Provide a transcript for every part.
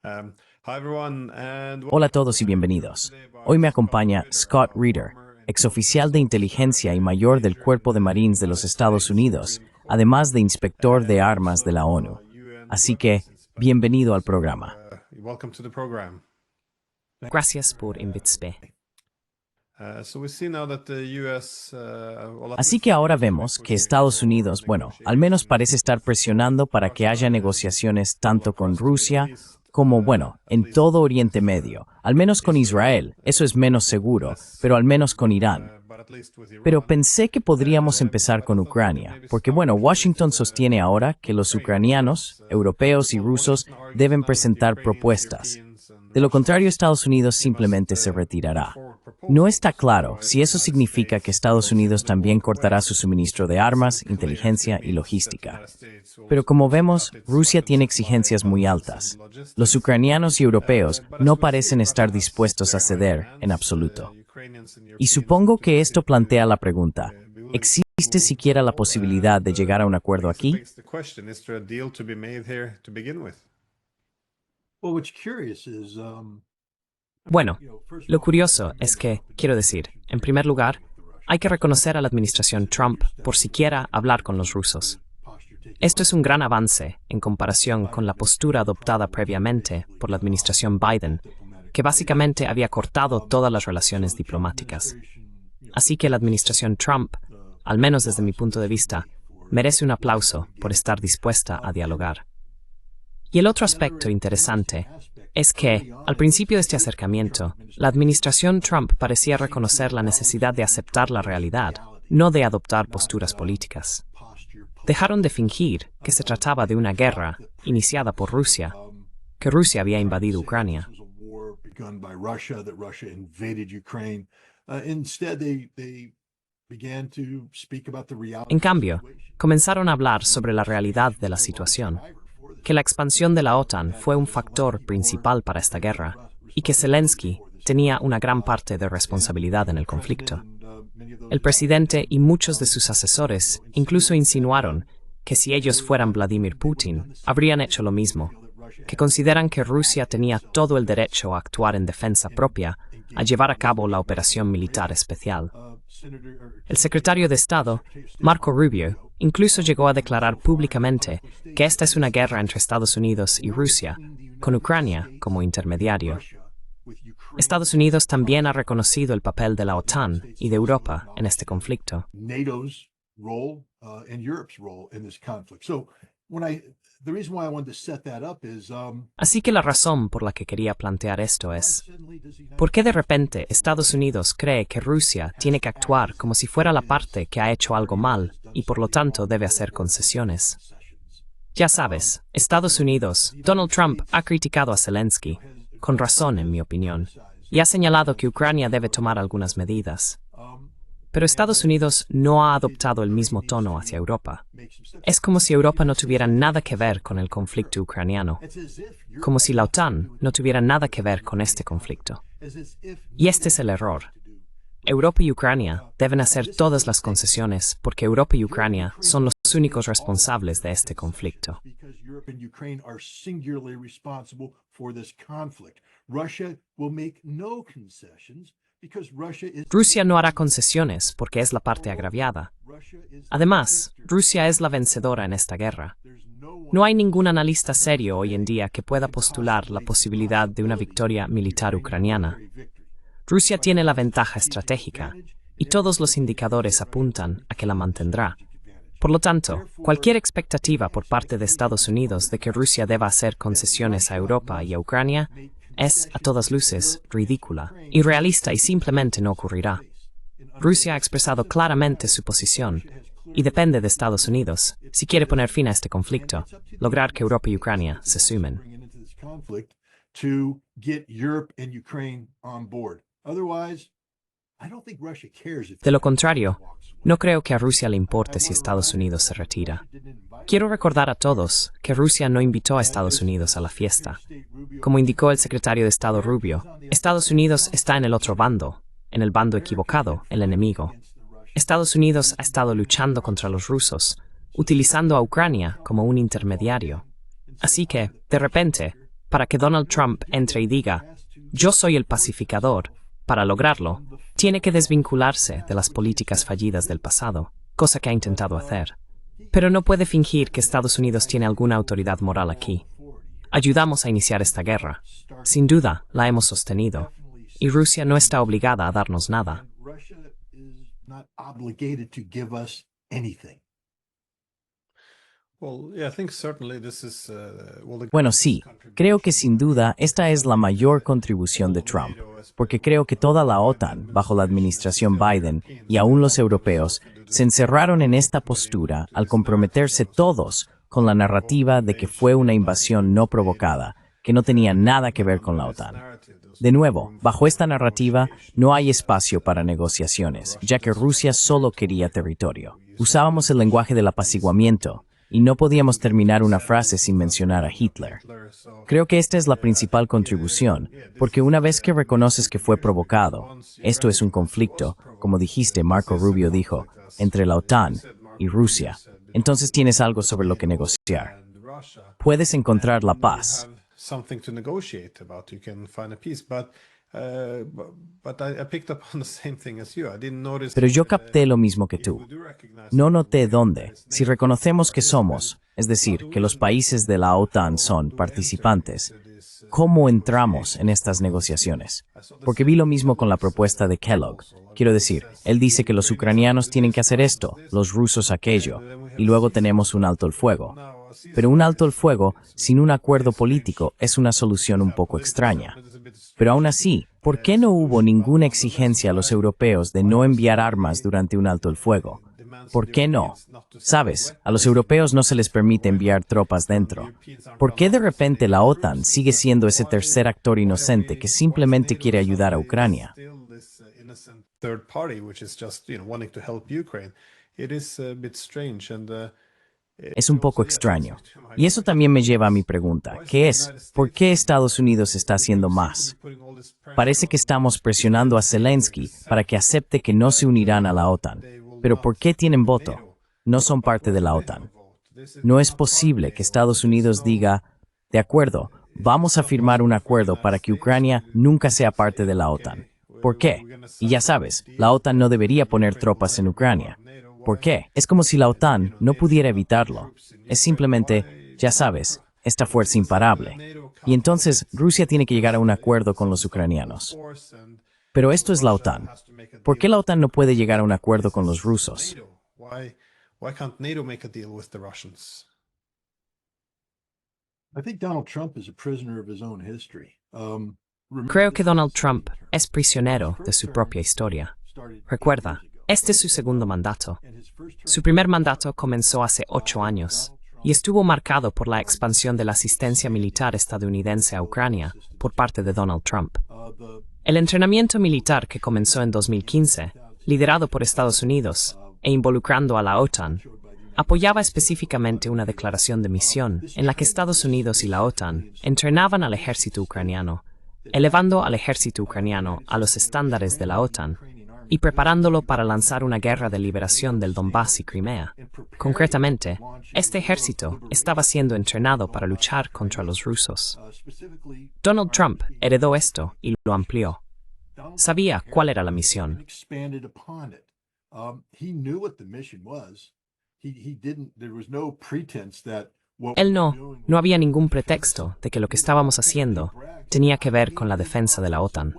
Hola a todos y bienvenidos. Hoy me acompaña Scott Reeder, exoficial de inteligencia y mayor del Cuerpo de Marines de los Estados Unidos, además de inspector de armas de la ONU. Así que, bienvenido al programa. Gracias por invitarme. Así que ahora vemos que Estados Unidos, al menos parece estar presionando para que haya negociaciones tanto con Rusia como, en todo Oriente Medio, al menos con Israel, eso es menos seguro, pero al menos con Irán. Pero pensé que podríamos empezar con Ucrania, porque Washington sostiene ahora que los ucranianos, europeos y rusos deben presentar propuestas. De lo contrario, Estados Unidos simplemente se retirará. No está claro si eso significa que Estados Unidos también cortará su suministro de armas, inteligencia y logística. Pero como vemos, Rusia tiene exigencias muy altas. Los ucranianos y europeos no parecen estar dispuestos a ceder en absoluto. Y supongo que esto plantea la pregunta, ¿existe siquiera la posibilidad de llegar a un acuerdo aquí? Bueno, lo curioso es que, quiero decir, en primer lugar, hay que reconocer a la administración Trump por siquiera hablar con los rusos. Esto es un gran avance en comparación con la postura adoptada previamente por la administración Biden, que básicamente había cortado todas las relaciones diplomáticas. Así que la administración Trump, al menos desde mi punto de vista, merece un aplauso por estar dispuesta a dialogar. Y el otro aspecto interesante es que, al principio de este acercamiento, la administración Trump parecía reconocer la necesidad de aceptar la realidad, no de adoptar posturas políticas. Dejaron de fingir que se trataba de una guerra iniciada por Rusia, que Rusia había invadido Ucrania. En cambio, comenzaron a hablar sobre la realidad de la situación, que la expansión de la OTAN fue un factor principal para esta guerra y que Zelensky tenía una gran parte de responsabilidad en el conflicto. El presidente y muchos de sus asesores incluso insinuaron que si ellos fueran Vladimir Putin, habrían hecho lo mismo, que consideran que Rusia tenía todo el derecho a actuar en defensa propia, a llevar a cabo la operación militar especial. El secretario de Estado, Marco Rubio, incluso llegó a declarar públicamente que esta es una guerra entre Estados Unidos y Rusia, con Ucrania como intermediario. Estados Unidos también ha reconocido el papel de la OTAN y de Europa en este conflicto. Así que la razón por la que quería plantear esto es, ¿por qué de repente Estados Unidos cree que Rusia tiene que actuar como si fuera la parte que ha hecho algo mal y por lo tanto debe hacer concesiones? Ya sabes, Estados Unidos, Donald Trump ha criticado a Zelensky, con razón en mi opinión, y ha señalado que Ucrania debe tomar algunas medidas. Pero Estados Unidos no ha adoptado el mismo tono hacia Europa. Es como si Europa no tuviera nada que ver con el conflicto ucraniano, como si la OTAN no tuviera nada que ver con este conflicto. Y este es el error. Europa y Ucrania deben hacer todas las concesiones porque Europa y Ucrania son los únicos responsables de este conflicto. Rusia no hará concesiones porque es la parte agraviada. Además, Rusia es la vencedora en esta guerra. No hay ningún analista serio hoy en día que pueda postular la posibilidad de una victoria militar ucraniana. Rusia tiene la ventaja estratégica, y todos los indicadores apuntan a que la mantendrá. Por lo tanto, cualquier expectativa por parte de Estados Unidos de que Rusia deba hacer concesiones a Europa y a Ucrania es, a todas luces, ridícula, irrealista y simplemente no ocurrirá. Rusia ha expresado claramente su posición, y depende de Estados Unidos, si quiere poner fin a este conflicto, lograr que Europa y Ucrania se sumen. De lo contrario, no creo que a Rusia le importe si Estados Unidos se retira. Quiero recordar a todos que Rusia no invitó a Estados Unidos a la fiesta. Como indicó el secretario de Estado Rubio, Estados Unidos está en el otro bando, en el bando equivocado, el enemigo. Estados Unidos ha estado luchando contra los rusos, utilizando a Ucrania como un intermediario. Así que, de repente, para que Donald Trump entre y diga, yo soy el pacificador, para lograrlo, tiene que desvincularse de las políticas fallidas del pasado, cosa que ha intentado hacer. Pero no puede fingir que Estados Unidos tiene alguna autoridad moral aquí. Ayudamos a iniciar esta guerra. Sin duda, la hemos sostenido. Y Rusia no está obligada a darnos nada. Bueno, sí, creo que sin duda esta es la mayor contribución de Trump, porque creo que toda la OTAN, bajo la administración Biden, y aún los europeos, se encerraron en esta postura al comprometerse todos con la narrativa de que fue una invasión no provocada, que no tenía nada que ver con la OTAN. De nuevo, bajo esta narrativa no hay espacio para negociaciones, ya que Rusia solo quería territorio. Usábamos el lenguaje del apaciguamiento, y no podíamos terminar una frase sin mencionar a Hitler. Creo que esta es la principal contribución, porque una vez que reconoces que fue provocado, esto es un conflicto, como dijiste, Marco Rubio dijo, entre la OTAN y Rusia, entonces tienes algo sobre lo que negociar. Puedes encontrar la paz. Pero yo capté lo mismo que tú. No noté dónde. Si reconocemos que somos, es decir, que los países de la OTAN son participantes, ¿cómo entramos en estas negociaciones? Porque vi lo mismo con la propuesta de Kellogg. Quiero decir, él dice que los ucranianos tienen que hacer esto, los rusos aquello, y luego tenemos un alto el fuego. Pero un alto el fuego, sin un acuerdo político, es una solución un poco extraña. Pero aún así, ¿por qué no hubo ninguna exigencia a los europeos de no enviar armas durante un alto el fuego? ¿Por qué no? Sabes, a los europeos no se les permite enviar tropas dentro. ¿Por qué de repente la OTAN sigue siendo ese tercer actor inocente que simplemente quiere ayudar a Ucrania? Es un poco extraño. Y eso también me lleva a mi pregunta, que es, ¿por qué Estados Unidos está haciendo más? Parece que estamos presionando a Zelensky para que acepte que no se unirán a la OTAN. Pero ¿por qué tienen voto? No son parte de la OTAN. No es posible que Estados Unidos diga, de acuerdo, vamos a firmar un acuerdo para que Ucrania nunca sea parte de la OTAN. ¿Por qué? Y ya sabes, la OTAN no debería poner tropas en Ucrania. ¿Por qué? Es como si la OTAN no pudiera evitarlo. Es simplemente, ya sabes, esta fuerza imparable. Y entonces Rusia tiene que llegar a un acuerdo con los ucranianos. Pero esto es la OTAN. ¿Por qué la OTAN no puede llegar a un acuerdo con los rusos? Creo que Donald Trump es prisionero de su propia historia. Recuerda, este es su segundo mandato. Su primer mandato comenzó hace 8 años y estuvo marcado por la expansión de la asistencia militar estadounidense a Ucrania por parte de Donald Trump. El entrenamiento militar que comenzó en 2015, liderado por Estados Unidos e involucrando a la OTAN, apoyaba específicamente una declaración de misión en la que Estados Unidos y la OTAN entrenaban al ejército ucraniano, elevando al ejército ucraniano a los estándares de la OTAN y preparándolo para lanzar una guerra de liberación del Donbass y Crimea. Concretamente, este ejército estaba siendo entrenado para luchar contra los rusos. Donald Trump heredó esto y lo amplió. Sabía cuál era la misión. Él no había ningún pretexto de que lo que estábamos haciendo tenía que ver con la defensa de la OTAN.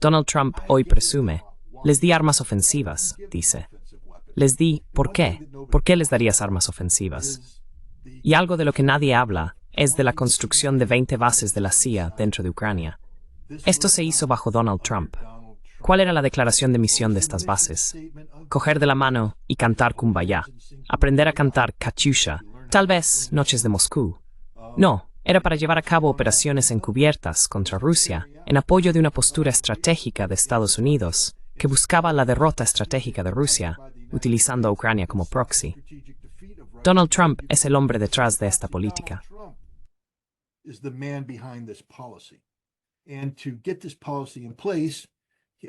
Donald Trump hoy presume, les di armas ofensivas, dice. Les di, ¿por qué? ¿Por qué les darías armas ofensivas? Y algo de lo que nadie habla es de la construcción de 20 bases de la CIA dentro de Ucrania. Esto se hizo bajo Donald Trump. ¿Cuál era la declaración de misión de estas bases? Coger de la mano y cantar Kumbaya. Aprender a cantar Katyusha. Tal vez Noches de Moscú. No, era para llevar a cabo operaciones encubiertas contra Rusia en apoyo de una postura estratégica de Estados Unidos que buscaba la derrota estratégica de Rusia, utilizando a Ucrania como proxy. Donald Trump es el hombre detrás de esta política.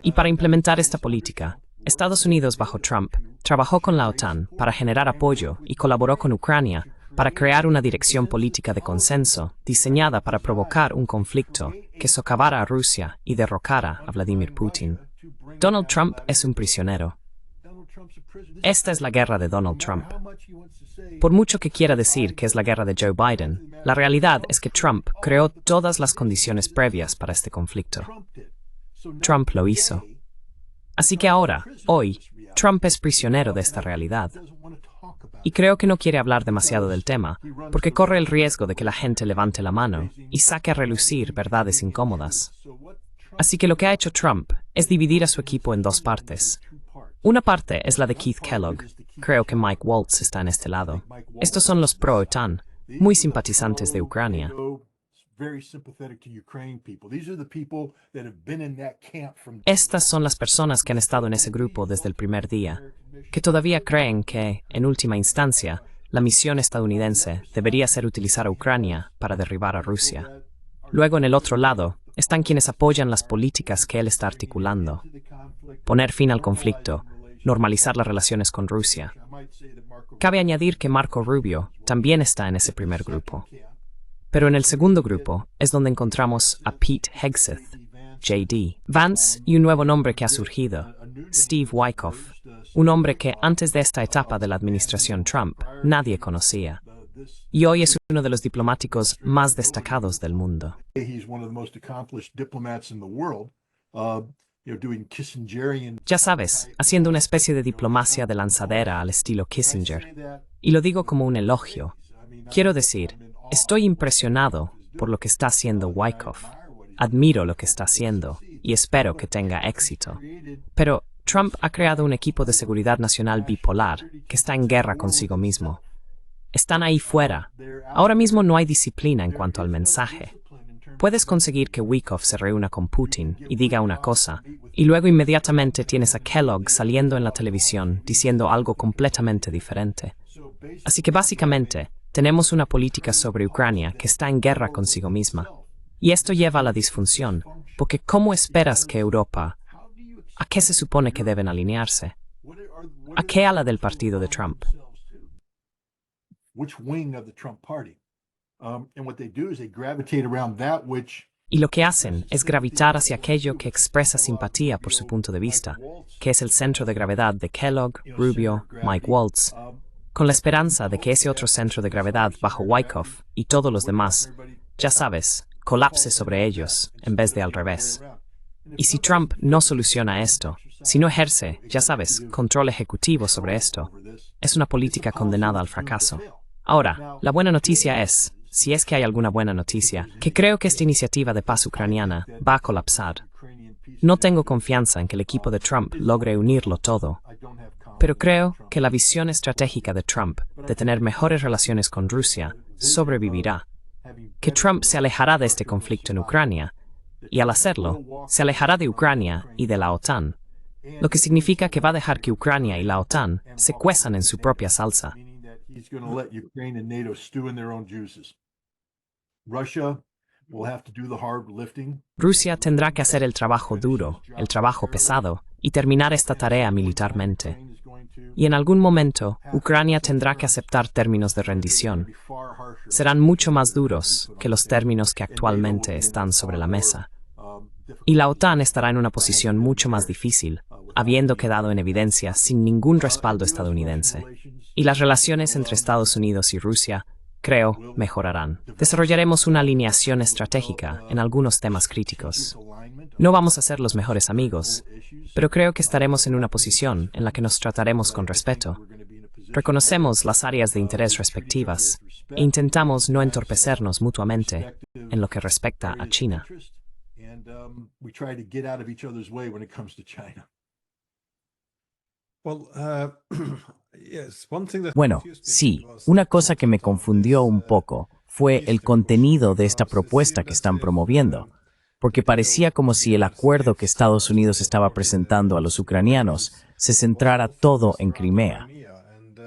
Y para implementar esta política, Estados Unidos bajo Trump trabajó con la OTAN para generar apoyo y colaboró con Ucrania para crear una dirección política de consenso diseñada para provocar un conflicto que socavara a Rusia y derrocara a Vladimir Putin. Donald Trump es un prisionero. Esta es la guerra de Donald Trump. Por mucho que quiera decir que es la guerra de Joe Biden, la realidad es que Trump creó todas las condiciones previas para este conflicto. Trump lo hizo. Así que ahora, hoy, Trump es prisionero de esta realidad. Y creo que no quiere hablar demasiado del tema, porque corre el riesgo de que la gente levante la mano y saque a relucir verdades incómodas. Así que lo que ha hecho Trump es dividir a su equipo en dos partes. Una parte es la de Keith Kellogg. Creo que Mike Waltz está en este lado. Estos son los pro-OTAN, muy simpatizantes de Ucrania. Estas son las personas que han estado en ese grupo desde el primer día, que todavía creen que, en última instancia, la misión estadounidense debería ser utilizar a Ucrania para derribar a Rusia. Luego, en el otro lado, están quienes apoyan las políticas que él está articulando. Poner fin al conflicto, normalizar las relaciones con Rusia. Cabe añadir que Marco Rubio también está en ese primer grupo. Pero en el segundo grupo es donde encontramos a Pete Hegseth, JD Vance y un nuevo nombre que ha surgido, Steve Witkoff, un hombre que antes de esta etapa de la administración Trump nadie conocía. Y hoy es uno de los diplomáticos más destacados del mundo. Ya sabes, haciendo una especie de diplomacia de lanzadera al estilo Kissinger. Y lo digo como un elogio. Quiero decir, estoy impresionado por lo que está haciendo Witkoff. Admiro lo que está haciendo y espero que tenga éxito. Pero Trump ha creado un equipo de seguridad nacional bipolar que está en guerra consigo mismo. Están ahí fuera. Ahora mismo no hay disciplina en cuanto al mensaje. Puedes conseguir que Witkoff se reúna con Putin y diga una cosa, y luego inmediatamente tienes a Kellogg saliendo en la televisión diciendo algo completamente diferente. Así que básicamente, tenemos una política sobre Ucrania que está en guerra consigo misma. Y esto lleva a la disfunción, porque ¿cómo esperas que Europa... ¿A qué se supone que deben alinearse? ¿A qué ala del partido de Trump? Y lo que hacen es gravitar hacia aquello que expresa simpatía por su punto de vista, que es el centro de gravedad de Kellogg, Rubio, Mike Waltz, con la esperanza de que ese otro centro de gravedad bajo Witkoff y todos los demás, ya sabes, colapse sobre ellos, en vez de al revés. Y si Trump no soluciona esto, si no ejerce, ya sabes, control ejecutivo sobre esto, es una política condenada al fracaso. Ahora, la buena noticia es, si es que hay alguna buena noticia, que creo que esta iniciativa de paz ucraniana va a colapsar. No tengo confianza en que el equipo de Trump logre unirlo todo, pero creo que la visión estratégica de Trump de tener mejores relaciones con Rusia sobrevivirá, que Trump se alejará de este conflicto en Ucrania, y al hacerlo, se alejará de Ucrania y de la OTAN, lo que significa que va a dejar que Ucrania y la OTAN se cuezan en su propia salsa. Rusia tendrá que hacer el trabajo duro, el trabajo pesado, y terminar esta tarea militarmente. Y en algún momento, Ucrania tendrá que aceptar términos de rendición. Serán mucho más duros que los términos que actualmente están sobre la mesa. Y la OTAN estará en una posición mucho más difícil, habiendo quedado en evidencia sin ningún respaldo estadounidense. Y las relaciones entre Estados Unidos y Rusia, creo, mejorarán. Desarrollaremos una alineación estratégica en algunos temas críticos. No vamos a ser los mejores amigos, pero creo que estaremos en una posición en la que nos trataremos con respeto. Reconocemos las áreas de interés respectivas e intentamos no entorpecernos mutuamente en lo que respecta a China. Bueno, sí, una cosa que me confundió un poco fue el contenido de esta propuesta que están promoviendo, porque parecía como si el acuerdo que Estados Unidos estaba presentando a los ucranianos se centrara todo en Crimea.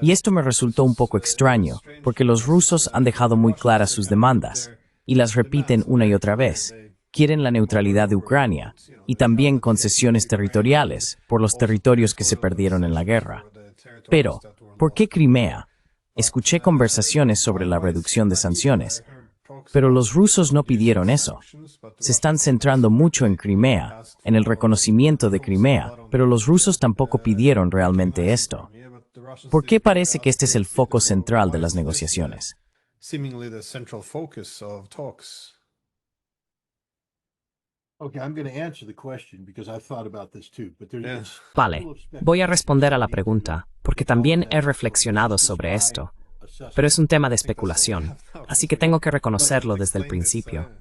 Y esto me resultó un poco extraño, porque los rusos han dejado muy claras sus demandas, y las repiten una y otra vez. Quieren la neutralidad de Ucrania, y también concesiones territoriales por los territorios que se perdieron en la guerra. Pero, ¿por qué Crimea? Escuché conversaciones sobre la reducción de sanciones, pero los rusos no pidieron eso. Se están centrando mucho en Crimea, en el reconocimiento de Crimea, pero los rusos tampoco pidieron realmente esto. ¿Por qué parece que este es el foco central de las negociaciones? Vale, voy a responder a la pregunta, porque también he reflexionado sobre esto, pero es un tema de especulación, así que tengo que reconocerlo desde el principio.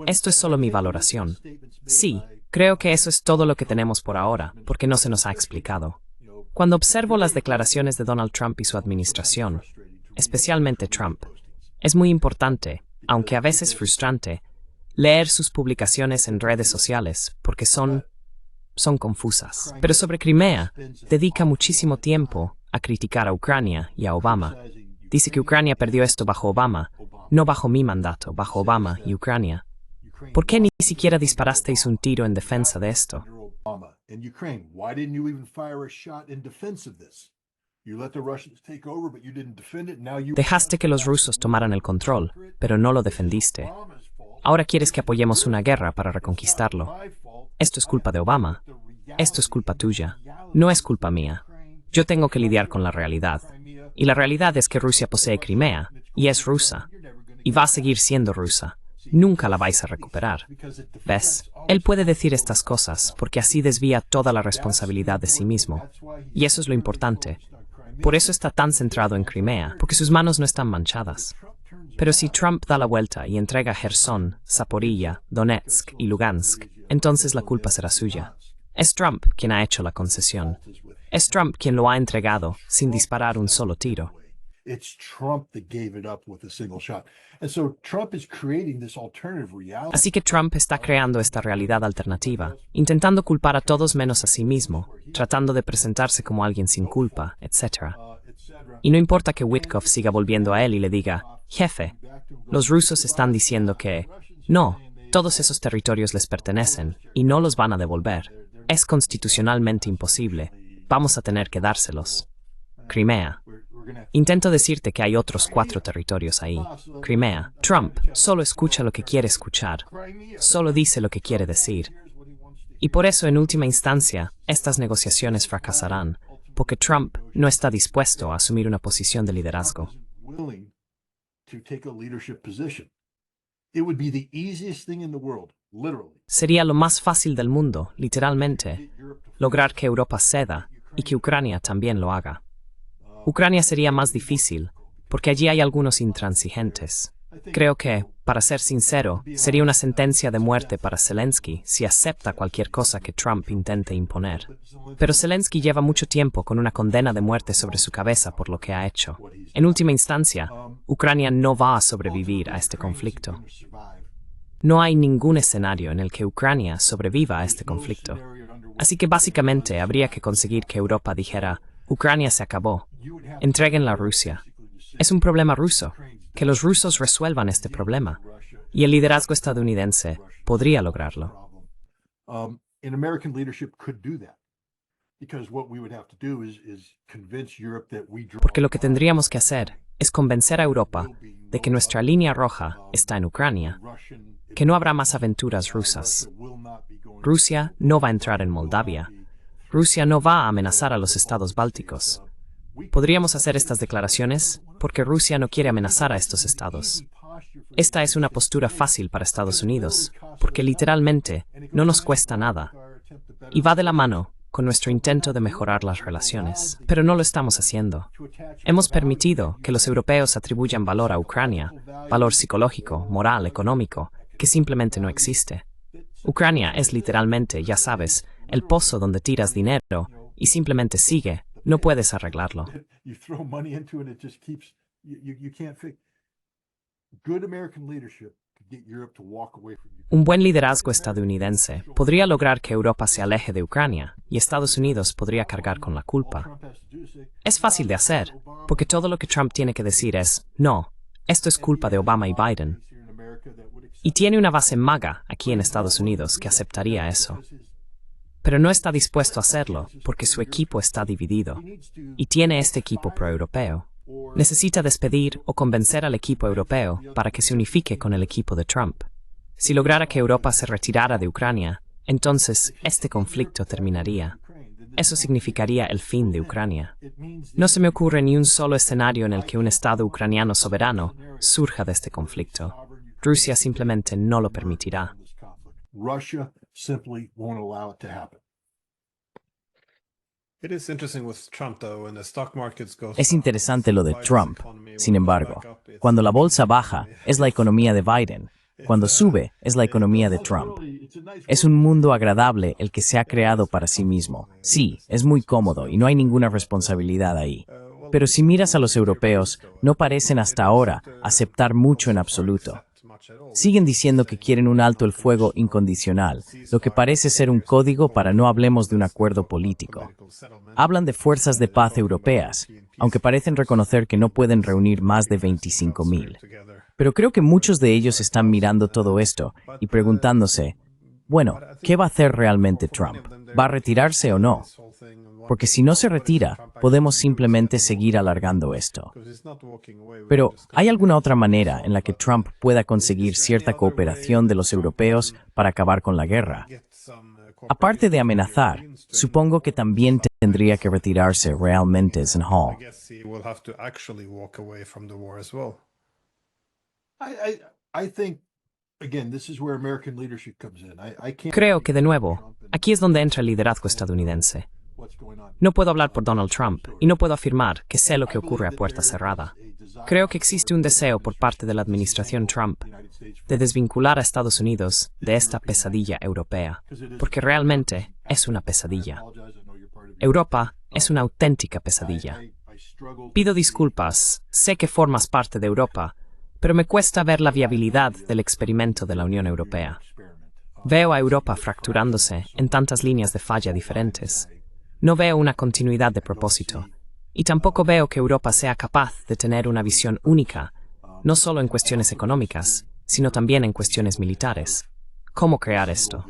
Esto es solo mi valoración. Sí, creo que eso es todo lo que tenemos por ahora, porque no se nos ha explicado. Cuando observo las declaraciones de Donald Trump y su administración, especialmente Trump, es muy importante, aunque a veces frustrante, leer sus publicaciones en redes sociales, porque son confusas. Pero sobre Crimea, dedica muchísimo tiempo a criticar a Ucrania y a Obama. Dice que Ucrania perdió esto bajo Obama, no bajo mi mandato, bajo Obama y Ucrania. ¿Por qué ni siquiera disparasteis un tiro en defensa de esto? Dejaste que los rusos tomaran el control, pero no lo defendiste. Ahora quieres que apoyemos una guerra para reconquistarlo. Esto es culpa de Obama. Esto es culpa tuya. No es culpa mía. Yo tengo que lidiar con la realidad. Y la realidad es que Rusia posee Crimea, y es rusa. Y va a seguir siendo rusa. Nunca la vais a recuperar. ¿Ves? Él puede decir estas cosas porque así desvía toda la responsabilidad de sí mismo. Y eso es lo importante. Por eso está tan centrado en Crimea, porque sus manos no están manchadas. Pero si Trump da la vuelta y entrega Gerson, Zaporilla, Donetsk y Lugansk, entonces la culpa será suya. Es Trump quien ha hecho la concesión. Es Trump quien lo ha entregado sin disparar un solo tiro. Así que Trump está creando esta realidad alternativa, intentando culpar a todos menos a sí mismo, tratando de presentarse como alguien sin culpa, etc. Y no importa que Witkoff siga volviendo a él y le diga, jefe, los rusos están diciendo que, no, todos esos territorios les pertenecen y no los van a devolver. Es constitucionalmente imposible. Vamos a tener que dárselos. Crimea. Intento decirte que hay otros 4 territorios ahí. Crimea. Trump solo escucha lo que quiere escuchar. Solo dice lo que quiere decir. Y por eso, en última instancia, estas negociaciones fracasarán, porque Trump no está dispuesto a asumir una posición de liderazgo. Sería lo más fácil del mundo, literalmente, lograr que Europa ceda y que Ucrania también lo haga. Ucrania sería más difícil, porque allí hay algunos intransigentes. Creo que, para ser sincero, sería una sentencia de muerte para Zelensky si acepta cualquier cosa que Trump intente imponer. Pero Zelensky lleva mucho tiempo con una condena de muerte sobre su cabeza por lo que ha hecho. En última instancia, Ucrania no va a sobrevivir a este conflicto. No hay ningún escenario en el que Ucrania sobreviva a este conflicto. Así que básicamente habría que conseguir que Europa dijera, Ucrania se acabó, entréguenla a Rusia. Es un problema ruso. Que los rusos resuelvan este problema. Y el liderazgo estadounidense podría lograrlo. Porque lo que tendríamos que hacer es convencer a Europa de que nuestra línea roja está en Ucrania, que no habrá más aventuras rusas. Rusia no va a entrar en Moldavia. Rusia no va a amenazar a los estados bálticos. Podríamos hacer estas declaraciones porque Rusia no quiere amenazar a estos estados. Esta es una postura fácil para Estados Unidos, porque literalmente no nos cuesta nada. Y va de la mano con nuestro intento de mejorar las relaciones. Pero no lo estamos haciendo. Hemos permitido que los europeos atribuyan valor a Ucrania, valor psicológico, moral, económico, que simplemente no existe. Ucrania es literalmente, ya sabes, el pozo donde tiras dinero y simplemente sigue. No puedes arreglarlo. Un buen liderazgo estadounidense podría lograr que Europa se aleje de Ucrania y Estados Unidos podría cargar con la culpa. Es fácil de hacer, porque todo lo que Trump tiene que decir es, no, esto es culpa de Obama y Biden. Y tiene una base MAGA aquí en Estados Unidos que aceptaría eso. Pero no está dispuesto a hacerlo porque su equipo está dividido. Y tiene este equipo proeuropeo. Necesita despedir o convencer al equipo europeo para que se unifique con el equipo de Trump. Si lograra que Europa se retirara de Ucrania, entonces este conflicto terminaría. Eso significaría el fin de Ucrania. No se me ocurre ni un solo escenario en el que un Estado ucraniano soberano surja de este conflicto. Rusia simplemente no lo permitirá. Es interesante lo de Trump. Sin embargo, cuando la bolsa baja, es la economía de Biden. Cuando sube, es la economía de Trump. Es un mundo agradable el que se ha creado para sí mismo. Sí, es muy cómodo y no hay ninguna responsabilidad ahí. Pero si miras a los europeos, no parecen hasta ahora aceptar mucho en absoluto. Siguen diciendo que quieren un alto el fuego incondicional, lo que parece ser un código para no hablemos de un acuerdo político. Hablan de fuerzas de paz europeas, aunque parecen reconocer que no pueden reunir más de 25,000. Pero creo que muchos de ellos están mirando todo esto y preguntándose, bueno, ¿qué va a hacer realmente Trump? ¿Va a retirarse o no? Porque si no se retira, podemos simplemente seguir alargando esto. Pero, ¿hay alguna otra manera en la que Trump pueda conseguir cierta cooperación de los europeos para acabar con la guerra? Aparte de amenazar, supongo que también tendría que retirarse realmente en Hall. Creo que, de nuevo, aquí es donde entra el liderazgo estadounidense. No puedo hablar por Donald Trump y no puedo afirmar que sé lo que ocurre a puerta cerrada. Creo que existe un deseo por parte de la administración Trump de desvincular a Estados Unidos de esta pesadilla europea, porque realmente es una pesadilla. Europa es una auténtica pesadilla. Pido disculpas, sé que formas parte de Europa, pero me cuesta ver la viabilidad del experimento de la Unión Europea. Veo a Europa fracturándose en tantas líneas de falla diferentes. No veo una continuidad de propósito, y tampoco veo que Europa sea capaz de tener una visión única, no solo en cuestiones económicas, sino también en cuestiones militares. ¿Cómo crear esto?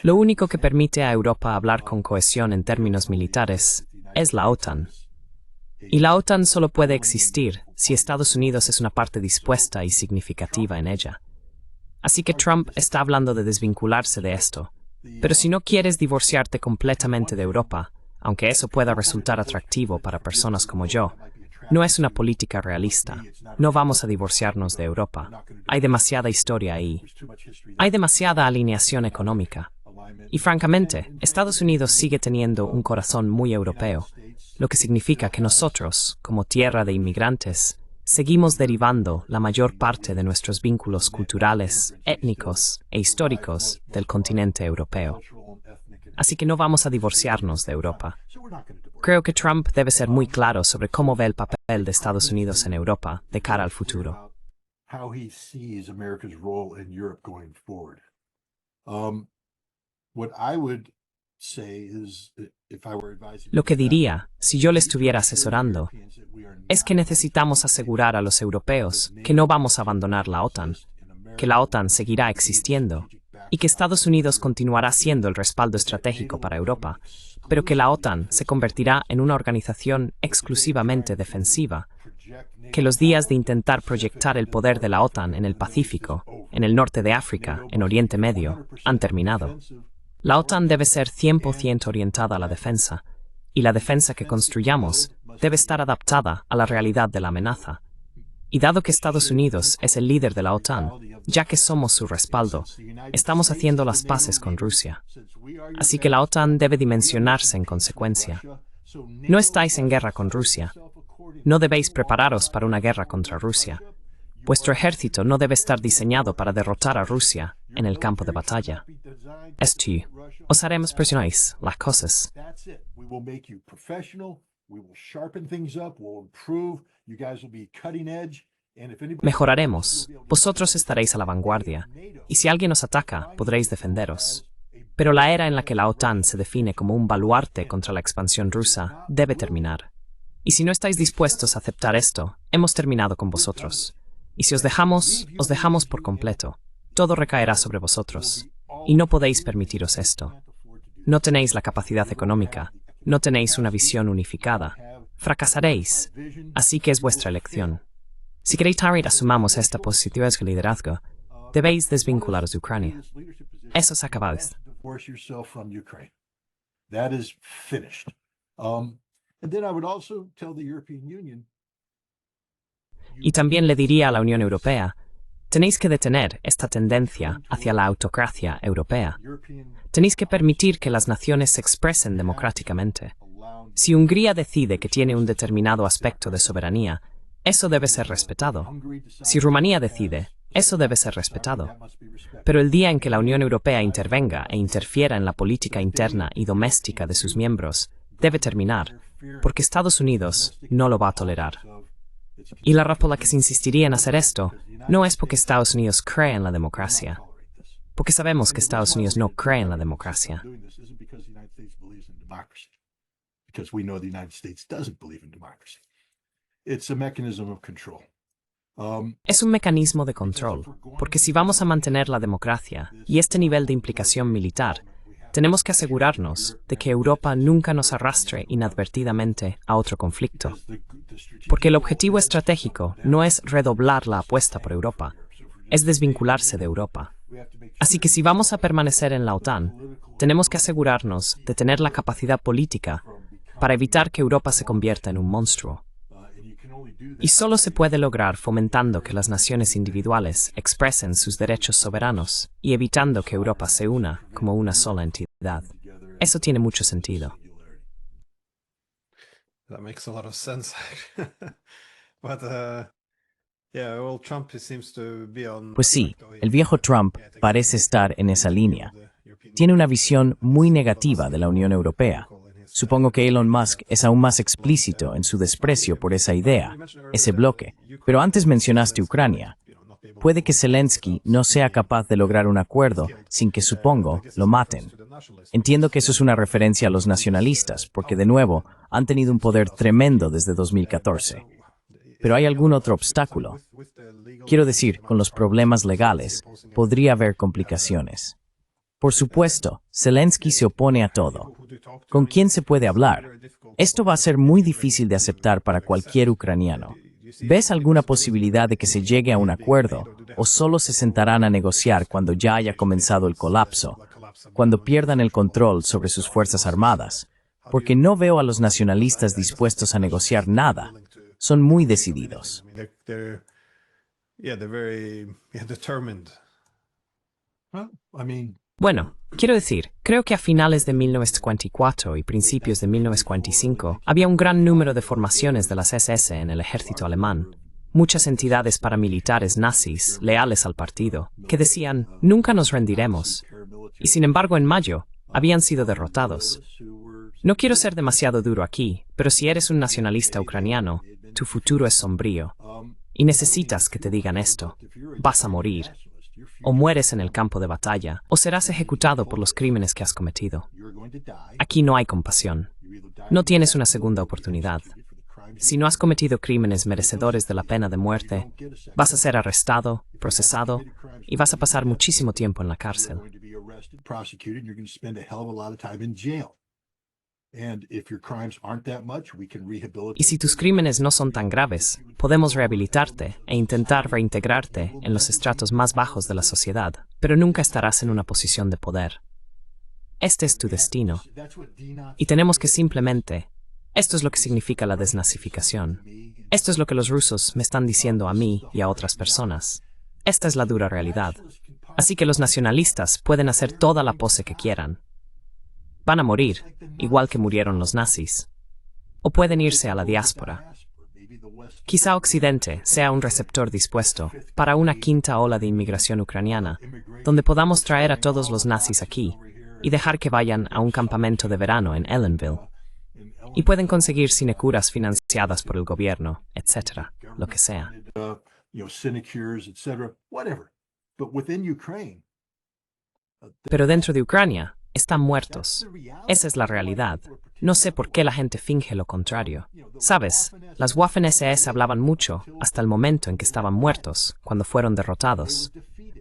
Lo único que permite a Europa hablar con cohesión en términos militares es la OTAN. Y la OTAN solo puede existir si Estados Unidos es una parte dispuesta y significativa en ella. Así que Trump está hablando de desvincularse de esto. Pero si no quieres divorciarte completamente de Europa, aunque eso pueda resultar atractivo para personas como yo, no es una política realista. No vamos a divorciarnos de Europa. Hay demasiada historia ahí. Hay demasiada alineación económica. Y francamente, Estados Unidos sigue teniendo un corazón muy europeo, lo que significa que nosotros, como tierra de inmigrantes, seguimos derivando la mayor parte de nuestros vínculos culturales, étnicos e históricos del continente europeo. Así que no vamos a divorciarnos de Europa. Creo que Trump debe ser muy claro sobre cómo ve el papel de Estados Unidos en Europa de cara al futuro. Lo que diría, si yo le estuviera asesorando, es que necesitamos asegurar a los europeos que no vamos a abandonar la OTAN, que la OTAN seguirá existiendo y que Estados Unidos continuará siendo el respaldo estratégico para Europa, pero que la OTAN se convertirá en una organización exclusivamente defensiva, que los días de intentar proyectar el poder de la OTAN en el Pacífico, en el norte de África, en Oriente Medio, han terminado. La OTAN debe ser 100% orientada a la defensa, y la defensa que construyamos debe estar adaptada a la realidad de la amenaza. Y dado que Estados Unidos es el líder de la OTAN, ya que somos su respaldo, estamos haciendo las paces con Rusia. Así que la OTAN debe dimensionarse en consecuencia. No estáis en guerra con Rusia. No debéis prepararos para una guerra contra Rusia. Vuestro ejército no debe estar diseñado para derrotar a Rusia en el campo de batalla. Esto, os haremos presionáis las cosas. Mejoraremos. Vosotros estaréis a la vanguardia, y si alguien os ataca, podréis defenderos. Pero la era en la que la OTAN se define como un baluarte contra la expansión rusa debe terminar. Y si no estáis dispuestos a aceptar esto, hemos terminado con vosotros. Y si os dejamos por completo. Todo recaerá sobre vosotros. y no podéis permitiros esto. No tenéis la capacidad económica, no tenéis una visión unificada. Fracasaréis, así que es vuestra elección. Si queréis que asumamos esta posición de liderazgo, debéis desvincularos de Ucrania. Eso se ha acabado. Y también le diría a la Unión Europea, tenéis que detener esta tendencia hacia la autocracia europea. Tenéis que permitir que las naciones se expresen democráticamente. Si Hungría decide que tiene un determinado aspecto de soberanía, eso debe ser respetado. Si Rumanía decide, eso debe ser respetado. Pero el día en que la Unión Europea intervenga e interfiera en la política interna y doméstica de sus miembros, debe terminar, porque Estados Unidos no lo va a tolerar. Y la razón por la que se insistiría en hacer esto no es porque Estados Unidos cree en la democracia, porque sabemos que Estados Unidos no cree en la democracia. Es un mecanismo de control, porque si vamos a mantener la democracia y este nivel de implicación militar, tenemos que asegurarnos de que Europa nunca nos arrastre inadvertidamente a otro conflicto. Porque el objetivo estratégico no es redoblar la apuesta por Europa, es desvincularse de Europa. Así que si vamos a permanecer en la OTAN, tenemos que asegurarnos de tener la capacidad política para evitar que Europa se convierta en un monstruo. Y solo se puede lograr fomentando que las naciones individuales expresen sus derechos soberanos y evitando que Europa se una como una sola entidad. Eso tiene mucho sentido. That makes a lot of sense. But yeah, well, Trump seems to be on. Pues sí, el viejo Trump parece estar en esa línea. Tiene una visión muy negativa de la Unión Europea. Supongo que Elon Musk es aún más explícito en su desprecio por esa idea, ese bloque. Pero antes mencionaste Ucrania. Puede que Zelensky no sea capaz de lograr un acuerdo sin que, supongo, lo maten. Entiendo que eso es una referencia a los nacionalistas, porque de nuevo han tenido un poder tremendo desde 2014. Pero ¿hay algún otro obstáculo? Quiero decir, con los problemas legales, podría haber complicaciones. Por supuesto, Zelensky se opone a todo. ¿Con quién se puede hablar? Esto va a ser muy difícil de aceptar para cualquier ucraniano. ¿Ves alguna posibilidad de que se llegue a un acuerdo o solo se sentarán a negociar cuando ya haya comenzado el colapso, cuando pierdan el control sobre sus fuerzas armadas? Porque no veo a los nacionalistas dispuestos a negociar nada. Son muy decididos. Bueno, quiero decir, creo que a finales de 1944 y principios de 1945 había un gran número de formaciones de las SS en el ejército alemán. Muchas entidades paramilitares nazis, leales al partido, que decían, nunca nos rendiremos. Y sin embargo, en mayo, habían sido derrotados. No quiero ser demasiado duro aquí, pero si eres un nacionalista ucraniano, tu futuro es sombrío. Y necesitas que te digan esto. Vas a morir. O mueres en el campo de batalla, o serás ejecutado por los crímenes que has cometido. Aquí no hay compasión. No tienes una segunda oportunidad. Si no has cometido crímenes merecedores de la pena de muerte, vas a ser arrestado, procesado, y vas a pasar muchísimo tiempo en la cárcel. Y si tus crímenes no son tan graves, podemos rehabilitarte e intentar reintegrarte en los estratos más bajos de la sociedad, pero nunca estarás en una posición de poder. Este es tu destino. Y tenemos que simplemente... Esto es lo que significa la desnazificación. Esto es lo que los rusos me están diciendo a mí y a otras personas. Esta es la dura realidad. Así que los nacionalistas pueden hacer toda la pose que quieran. Van a morir, igual que murieron los nazis. O pueden irse a la diáspora. Quizá Occidente sea un receptor dispuesto para una quinta ola de inmigración ucraniana, donde podamos traer a todos los nazis aquí y dejar que vayan a un campamento de verano en Ellenville. Y pueden conseguir sinecuras financiadas por el gobierno, etc., lo que sea. Pero dentro de Ucrania, están muertos. Esa es la realidad. No sé por qué la gente finge lo contrario. ¿Sabes? Las Waffen-SS hablaban mucho hasta el momento en que estaban muertos, cuando fueron derrotados.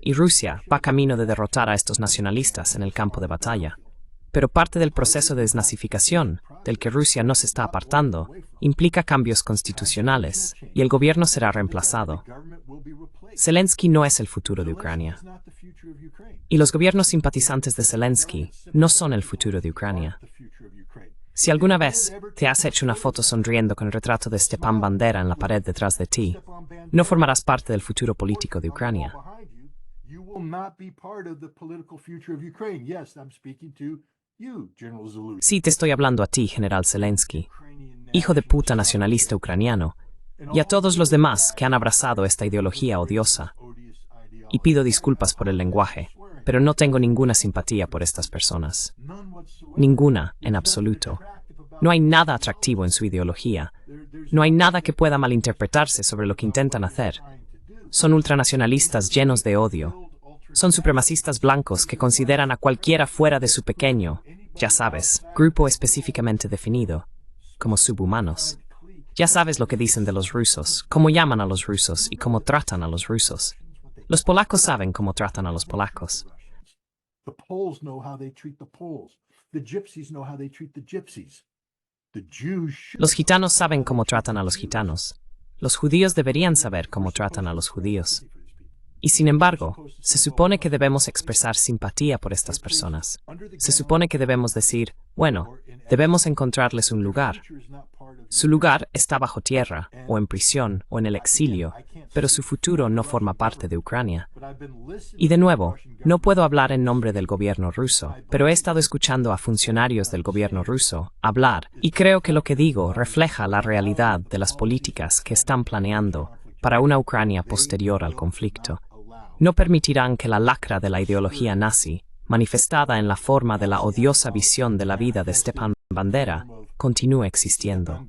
y Rusia va camino de derrotar a estos nacionalistas en el campo de batalla. Pero parte del proceso de desnazificación, del que Rusia no se está apartando, implica cambios constitucionales, y el gobierno será reemplazado. Zelensky no es el futuro de Ucrania. Y los gobiernos simpatizantes de Zelensky no son el futuro de Ucrania. Si alguna vez te has hecho una foto sonriendo con el retrato de Stepan Bandera en la pared detrás de ti, no formarás parte del futuro político de Ucrania. Sí, te estoy hablando a ti, General Zelensky, hijo de puta nacionalista ucraniano, y a todos los demás que han abrazado esta ideología odiosa. Y pido disculpas por el lenguaje, pero no tengo ninguna simpatía por estas personas. Ninguna, en absoluto. No hay nada atractivo en su ideología. No hay nada que pueda malinterpretarse sobre lo que intentan hacer. Son ultranacionalistas llenos de odio. Son supremacistas blancos que consideran a cualquiera fuera de su pequeño, ya sabes, grupo específicamente definido, como subhumanos. Ya sabes lo que dicen de los rusos, cómo llaman a los rusos y cómo tratan a los rusos. Los polacos saben cómo tratan a los polacos. Los gitanos saben cómo tratan a los gitanos. Los judíos deberían saber cómo tratan a los judíos. Y sin embargo, se supone que debemos expresar simpatía por estas personas. Se supone que debemos decir, bueno, debemos encontrarles un lugar. Su lugar está bajo tierra, o en prisión, o en el exilio, pero su futuro no forma parte de Ucrania. Y de nuevo, no puedo hablar en nombre del gobierno ruso, pero he estado escuchando a funcionarios del gobierno ruso hablar, y creo que lo que digo refleja la realidad de las políticas que están planeando para una Ucrania posterior al conflicto. No permitirán que la lacra de la ideología nazi, manifestada en la forma de la odiosa visión de la vida de Stepan Bandera, continúe existiendo.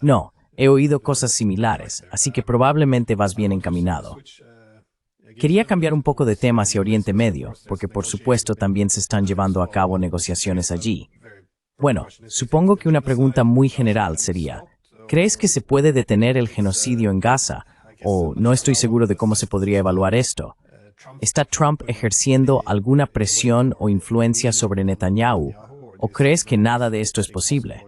No, he oído cosas similares, así que probablemente vas bien encaminado. Quería cambiar un poco de tema hacia Oriente Medio, porque por supuesto también se están llevando a cabo negociaciones allí. Bueno, supongo que una pregunta muy general sería, ¿crees que se puede detener el genocidio en Gaza? O no estoy seguro de cómo se podría evaluar esto. ¿Está Trump ejerciendo alguna presión o influencia sobre Netanyahu? ¿O crees que nada de esto es posible?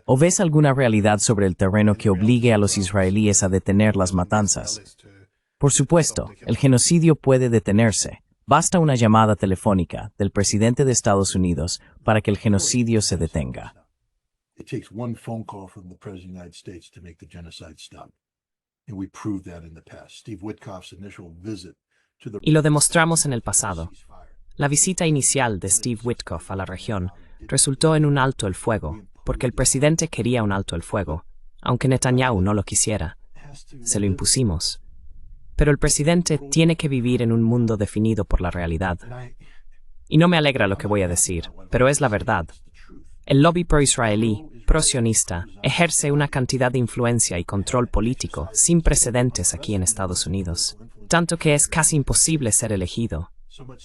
¿O ves alguna realidad sobre el terreno que obligue a los israelíes a detener las matanzas? Por supuesto, el genocidio puede detenerse. Basta una llamada telefónica del presidente de Estados Unidos para que el genocidio se detenga. Y lo demostramos en el pasado. La visita inicial de Steve Witkoff a la región resultó en un alto el fuego, porque el presidente quería un alto el fuego, aunque Netanyahu no lo quisiera. Se lo impusimos. Pero el presidente tiene que vivir en un mundo definido por la realidad. Y no me alegra lo que voy a decir, pero es la verdad. El lobby pro-israelí, pro-sionista, ejerce una cantidad de influencia y control político sin precedentes aquí en Estados Unidos, tanto que es casi imposible ser elegido.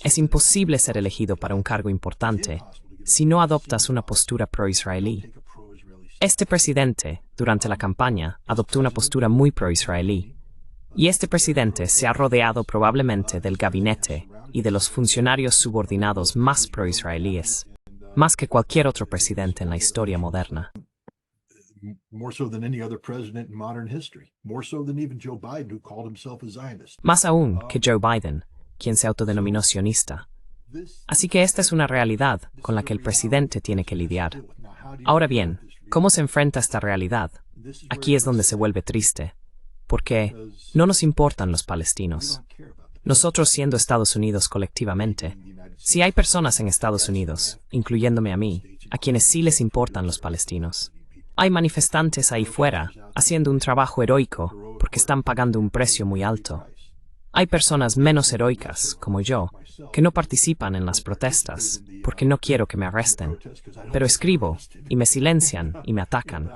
Es imposible ser elegido para un cargo importante si no adoptas una postura pro-israelí. Este presidente, durante la campaña, adoptó una postura muy pro-israelí. Y este presidente se ha rodeado probablemente del gabinete y de los funcionarios subordinados más pro-israelíes, más que cualquier otro presidente en la historia moderna. Más aún que Joe Biden, quien se autodenominó sionista. Así que esta es una realidad con la que el presidente tiene que lidiar. Ahora bien, ¿cómo se enfrenta a esta realidad? Aquí es donde se vuelve triste. Porque no nos importan los palestinos. Nosotros siendo Estados Unidos colectivamente, si hay personas en Estados Unidos, incluyéndome a mí, a quienes sí les importan los palestinos. Hay manifestantes ahí fuera, haciendo un trabajo heroico, porque están pagando un precio muy alto. Hay personas menos heroicas, como yo, que no participan en las protestas, porque no quiero que me arresten. Pero escribo, y me silencian, y me atacan.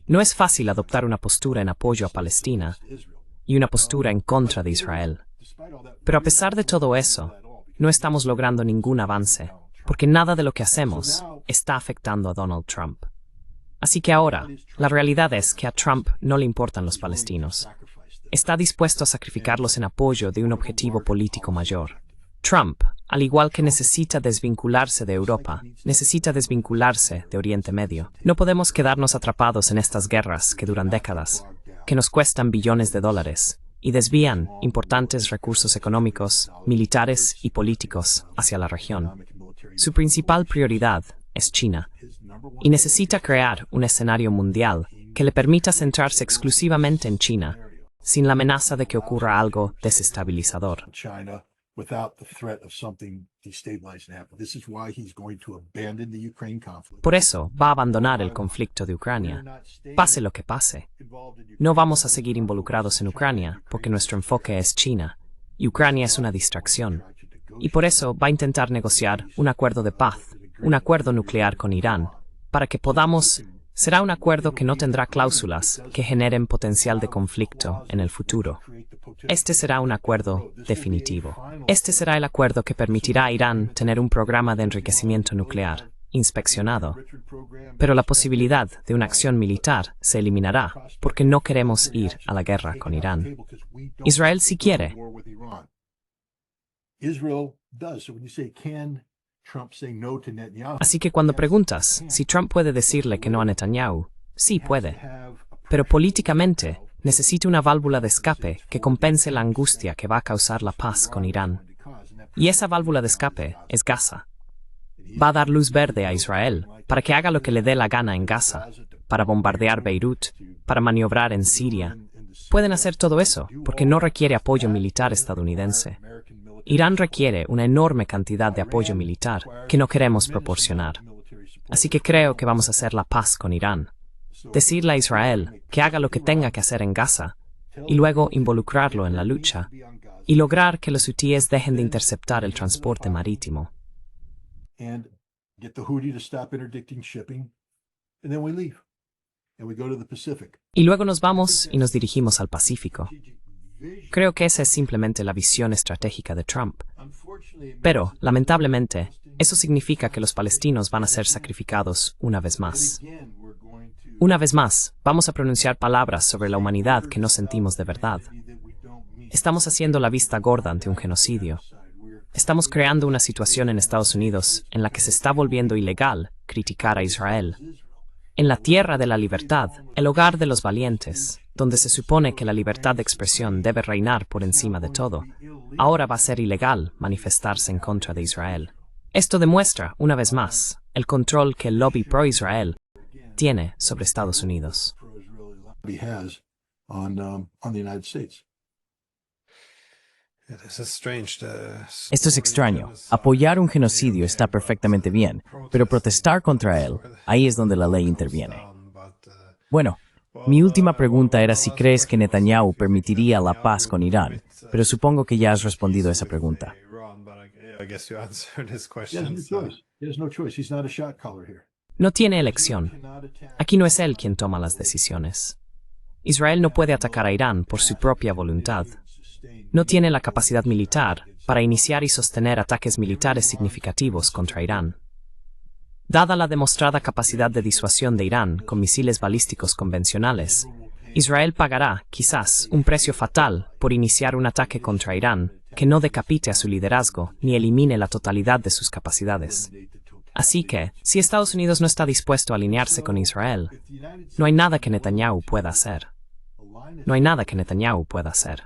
No es fácil adoptar una postura en apoyo a Palestina y una postura en contra de Israel. Pero a pesar de todo eso, no estamos logrando ningún avance, porque nada de lo que hacemos está afectando a Donald Trump. Así que ahora, la realidad es que a Trump no le importan los palestinos. Está dispuesto a sacrificarlos en apoyo de un objetivo político mayor. Trump, al igual que necesita desvincularse de Europa, necesita desvincularse de Oriente Medio. No podemos quedarnos atrapados en estas guerras que duran décadas, que nos cuestan billones de dólares y desvían importantes recursos económicos, militares y políticos hacia la región. Su principal prioridad es China, y necesita crear un escenario mundial que le permita centrarse exclusivamente en China, sin la amenaza de que ocurra algo desestabilizador. Por eso va a abandonar el conflicto de Ucrania, pase lo que pase. No vamos a seguir involucrados en Ucrania porque nuestro enfoque es China, y Ucrania es una distracción. Y por eso va a intentar negociar un acuerdo de paz, un acuerdo nuclear con Irán, para que podamos... Será un acuerdo que no tendrá cláusulas que generen potencial de conflicto en el futuro. Este será un acuerdo definitivo. Este será el acuerdo que permitirá a Irán tener un programa de enriquecimiento nuclear inspeccionado. Pero la posibilidad de una acción militar se eliminará porque no queremos ir a la guerra con Irán. Israel sí quiere. Así que cuando preguntas si Trump puede decirle que no a Netanyahu, sí puede. Pero políticamente necesita una válvula de escape que compense la angustia que va a causar la paz con Irán. Y esa válvula de escape es Gaza. Va a dar luz verde a Israel para que haga lo que le dé la gana en Gaza, para bombardear Beirut, para maniobrar en Siria. Pueden hacer todo eso porque no requiere apoyo militar estadounidense. Irán requiere una enorme cantidad de apoyo militar que no queremos proporcionar. Así que creo que vamos a hacer la paz con Irán. Decirle a Israel que haga lo que tenga que hacer en Gaza y luego involucrarlo en la lucha y lograr que los hutíes dejen de interceptar el transporte marítimo. Y luego nos vamos y nos dirigimos al Pacífico. Creo que esa es simplemente la visión estratégica de Trump. Pero, lamentablemente, eso significa que los palestinos van a ser sacrificados una vez más. Una vez más, vamos a pronunciar palabras sobre la humanidad que no sentimos de verdad. Estamos haciendo la vista gorda ante un genocidio. Estamos creando una situación en Estados Unidos en la que se está volviendo ilegal criticar a Israel. En la tierra de la libertad, el hogar de los valientes, donde se supone que la libertad de expresión debe reinar por encima de todo, ahora va a ser ilegal manifestarse en contra de Israel. Esto demuestra, una vez más, el control que el lobby pro-Israel tiene sobre Estados Unidos. Esto es extraño. Apoyar un genocidio está perfectamente bien, pero protestar contra él, ahí es donde la ley interviene. Bueno, mi última pregunta era si crees que Netanyahu permitiría la paz con Irán, pero supongo que ya has respondido a esa pregunta. No tiene elección. Aquí no es él quien toma las decisiones. Israel no puede atacar a Irán por su propia voluntad. No tiene la capacidad militar para iniciar y sostener ataques militares significativos contra Irán. Dada la demostrada capacidad de disuasión de Irán con misiles balísticos convencionales, Israel pagará, quizás, un precio fatal por iniciar un ataque contra Irán que no decapite a su liderazgo ni elimine la totalidad de sus capacidades. Así que, si Estados Unidos no está dispuesto a alinearse con Israel, no hay nada que Netanyahu pueda hacer. No hay nada que Netanyahu pueda hacer.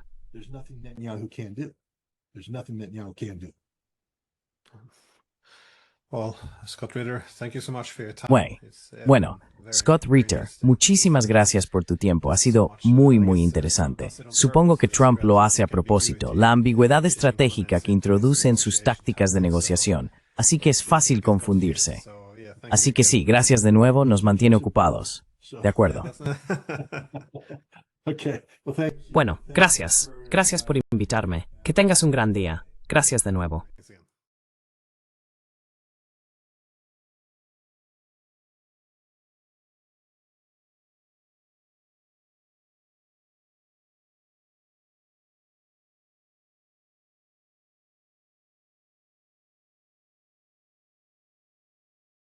Bueno, Scott Ritter, muchísimas gracias por tu tiempo. Ha sido muy interesante. Supongo que Trump lo hace a propósito, la ambigüedad estratégica que introduce en sus tácticas de negociación. Así que es fácil confundirse. Así que sí, gracias de nuevo, nos mantiene ocupados. De acuerdo. Bueno, gracias. Gracias por invitarme. Que tengas un gran día. Gracias de nuevo.